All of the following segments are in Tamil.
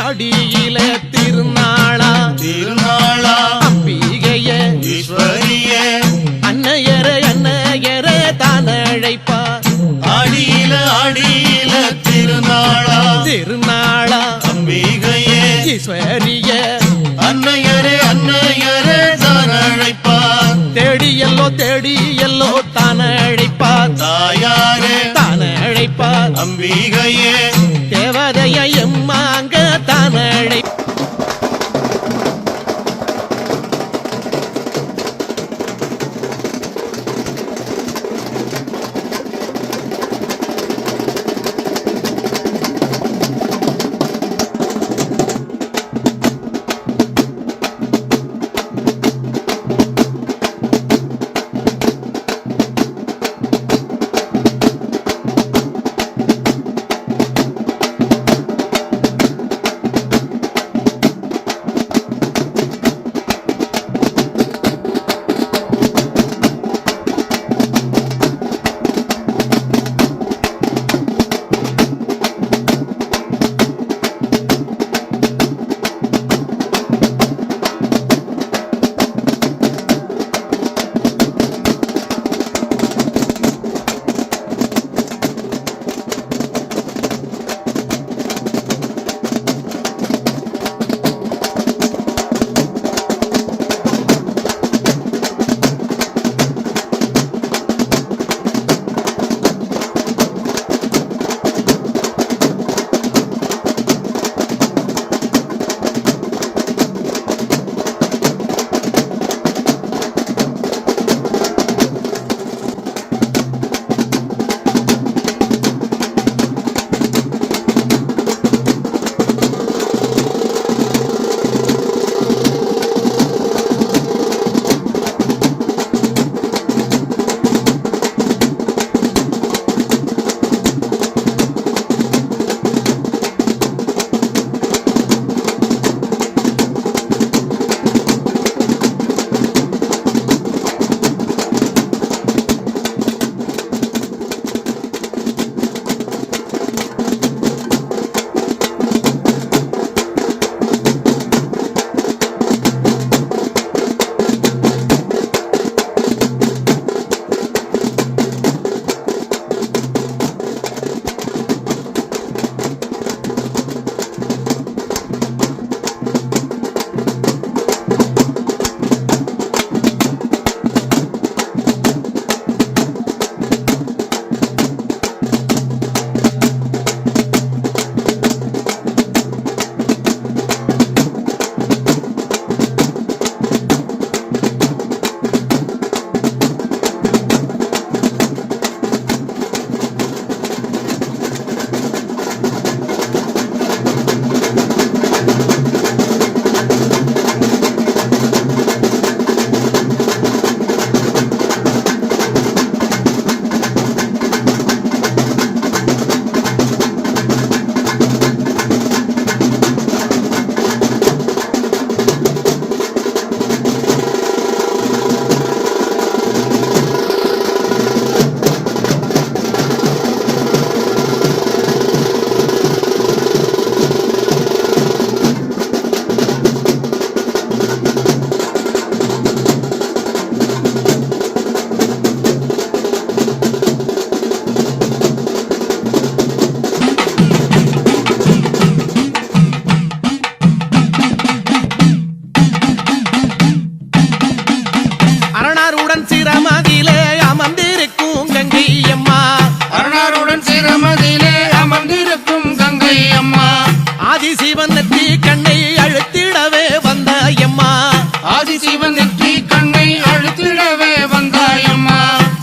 அடியில திருநாளா திருநாளா அம்பிகைய ஈஸ்வரிய அன்னையர தானழைப்பா அடியில திருநாளா திருநாளா அம்பிகைய ஈஸ்வரிய அன்னையரே தானழைப்பா தேடியல்லோ தானழைப்பா தாயாரே தானழைப்பா அம்பிகையே தேவதைய எம்மாங்க தானழை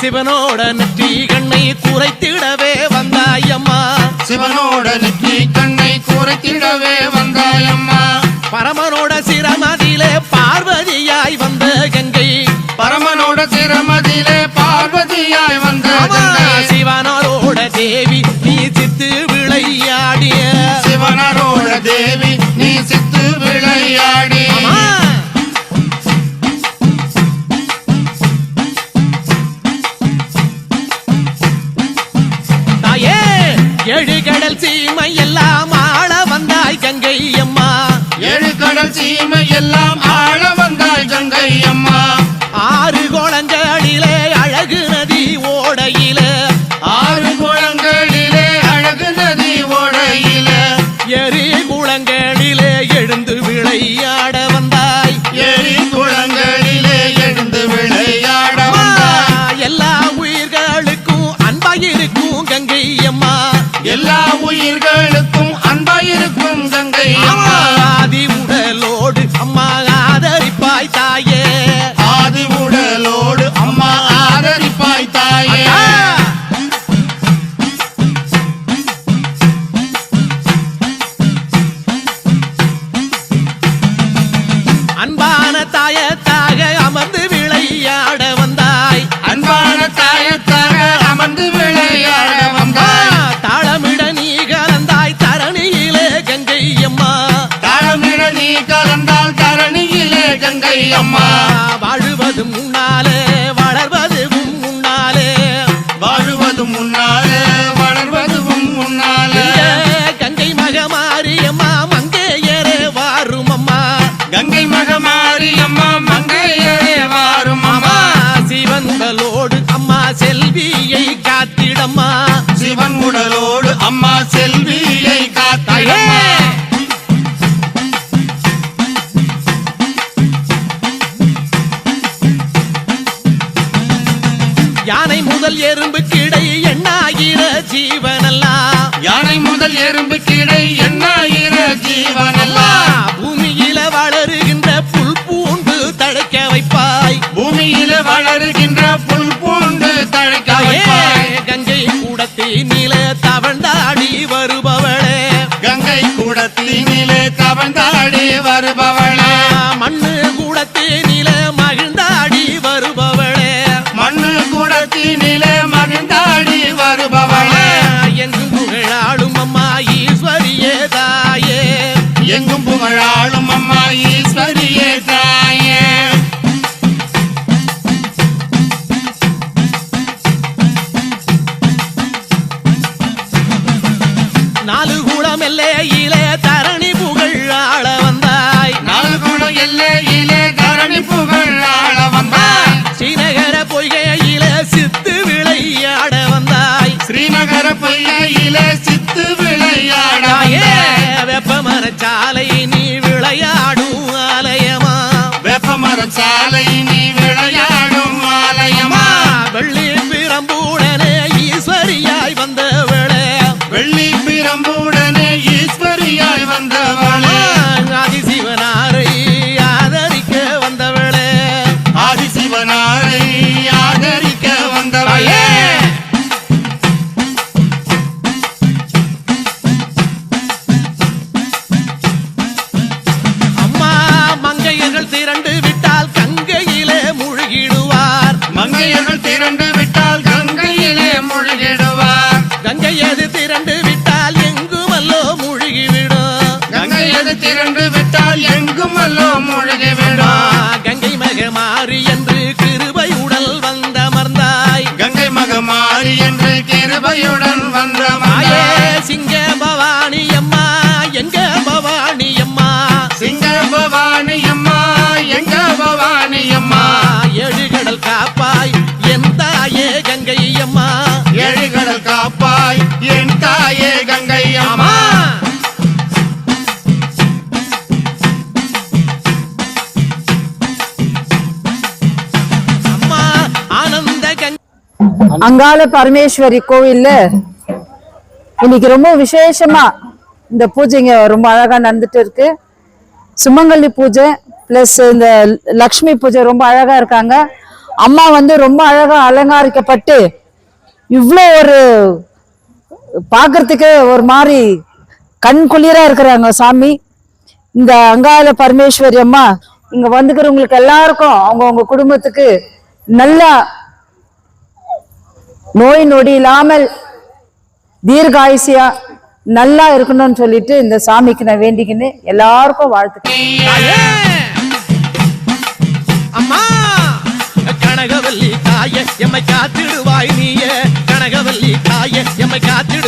சிவனோட நெற்றி கண்ணை குறைத்திடவே வந்தாயம்மா சிவனோட நெற்றி கண்ணை குறைத்திடவே வந்தாயம்மா பரமனோட சிரமதிலே பார்வதியாய் வந்த கங்கை பரமனோட சிரமதிலே பார்வதியாய் வந்த கங்கை சிவனோட தேவி நீ சித்து விளையாடிய சிவனோட தேவி நீ சித்து விளையாடி சீமை எல்லாம் ஆள வந்தாய் கங்கை அம்மா. ஆறு குளங்களிலே அழகு நதி ஓடையிலே, ஆறு குளங்களிலே அழகு நதி ஓடையில, எரி குளங்களிலே எழுந்து விளையாட வந்தாய். எரி குளங்களிலே எழுந்து விளையாட வந்தாய். எல்லா உயிர்களுக்கும் அன்பாயிருக்கும் கங்கை அம்மா, எல்லா உயிர்களுக்கும் அன்பாயிருக்கும் கங்கை அம்மா. ஆதி உடலோடு அம்மா ஆதரிப்பாய் தாயே, ஆதி உடலோடு அம்மா ஆதரிப்பாய் தாயே. அன்பான தாயத்தாக அமர்ந்து விளையாட வந்தாய். அன்பான தாயத்தாக அமர்ந்து விளையாட வந்தாய். தாளமிட நீ கலந்தாய் தரணியிலே கங்கை அம்மா, தாளமிட நீ கலந்தால் தரணியிலே கங்கை அம்மா. வாழுவது முன்னாலே வளர்வதும் முன்னாலே, வாழுவதும் முன்னாலே வளர்வதும் முன்னாலே. கங்கை மகமாரியம்மா மங்கையரே வாரும் அம்மா, கங்கை மகமாரி அம்மா மங்கையரே வாரும் அம்மா. சிவன் உடலோடு அம்மா செல்வியை காத்திடம்மா, சிவன் உடலோடு அம்மா செல்வியை காத்தாயே. யானை முதல் எறும்பு கிடை எண்ணாகிற ஜீவனெல்லாம், யானை முதல் எறும்பு கிடை எண்ணாயிர ஜீவனெல்லாம் பூமியில வளருகின்ற புல் பூண்டு தழைக்க வைப்பாய். பூமியில வளருகின்ற புல் பூண்டு தழைக்க வைப்பாய். கங்கை கூடத்தினிலே தவழ்ந்தாடி வருபவளே, கங்கை கூடத்தினிலே தவழ்ந்தாடி வருபவளே. மண்ணு கூடத்தினிலே மகிழ்ந்தாடி வருபவளே, மண்ணு கூடத்தினிலே மகிழ்ந்தாடி வருபவளே. எங்கும் புகழாளும் அம்மா ஈஸ்வரியே தாயே, எங்கும் புகழாளும் அம்மா ஈஸ்வரியே தாயே. நாலு குளம் எல்லையிலே தரணி புகழ் ஆள வந்தாய். நால்குடம் எல்லையிலே தரணி புகழாள வந்தாய். ஸ்ரீநகர பொய்கையிலே சித்து விளையாட வந்தாய். ஸ்ரீநகர பொய்கையிலே சித்து விளையாட வந்தாய். வெப்பமரச்சாலை நீ விளையாடும் ஆலயமா, வேப்பமர சாலை நீ விளையாடும் ஆலயமா. வெள்ளி பிரம்புடனே ஈஸ்வரியாய் வந்தவளே, வெள்ளி பிரம்புடனே ஈஸ்வரியாய் வந்தவளே. ஆதிசிவனாரை ஆதரிக்க வந்தவளே, ஆதிசிவனாரை ஆதரிக்க வந்தவளே. அம்மா மங்கையர்கள் திரண்டு விட்டால் கங்கையிலே முழுகிடுவார். மங்கையர்கள் திரண்டு விட்டால் கங்கையிலே முழுகிடுவார். கங்கையது திரண்டு விட்டால் எங்குமல்லோ முழுகிவிடும். கங்கையது திரண்டு விட்டால் எங்கும் அல்லோ முழுகிவிடும். கங்கை மகமாரி என்று கிருபை உடல் வந்தமர்ந்தாய். கங்கை மகமாரி என்று கிருபையுடன் வந்த ஆயே சிங்க பவானி அம்மா எங்க பவானி அம்மா, சிங்க பவானி அம்மா எங்க பவானி அம்மா. ஏழுகடல் காப்பாய் என் தாயே கங்கை அம்மா, ஏழுகடல் காப்பாய் என் தாயே கங்கை அம்மா. அம்மா ஆனந்த கங்கை அங்காள பரமேஸ்வரி கோவில்ல இன்னைக்கு ரொம்ப விசேஷமா இந்த பூஜைங்க ரொம்ப அழகா நடந்துட்டு இருக்கு. சுமங்கலி பூஜை பிளஸ் இந்த லக்ஷ்மி பூஜை ரொம்ப அழகா இருக்காங்க. அம்மா வந்து ரொம்ப அழகா அலங்காரிக்கப்பட்டு இவ்வளோ ஒரு பார்க்கறதுக்கு ஒரு மாதிரி கண் குளிரா இருக்கிறாங்க சாமி. இந்த அங்காள பரமேஸ்வரி அம்மா இங்க வந்துக்கிறவங்களுக்கு எல்லாருக்கும் அவங்க குடும்பத்துக்கு நல்லா நோய் நொடி இல்லாமல் தீர்காயுசியா நல்லா இருக்கணும்னு சொல்லிட்டு இந்த சாமிக்கு நான் வேண்டிக்கின்னு எல்லாருக்கும் வாழ்த்துக்கிறேன். அம்மா கனகவல்லி தாயே எம்மை காத்திடுவாய் நீயே, கனகவல்லி தாயே எம்மை காத்திடு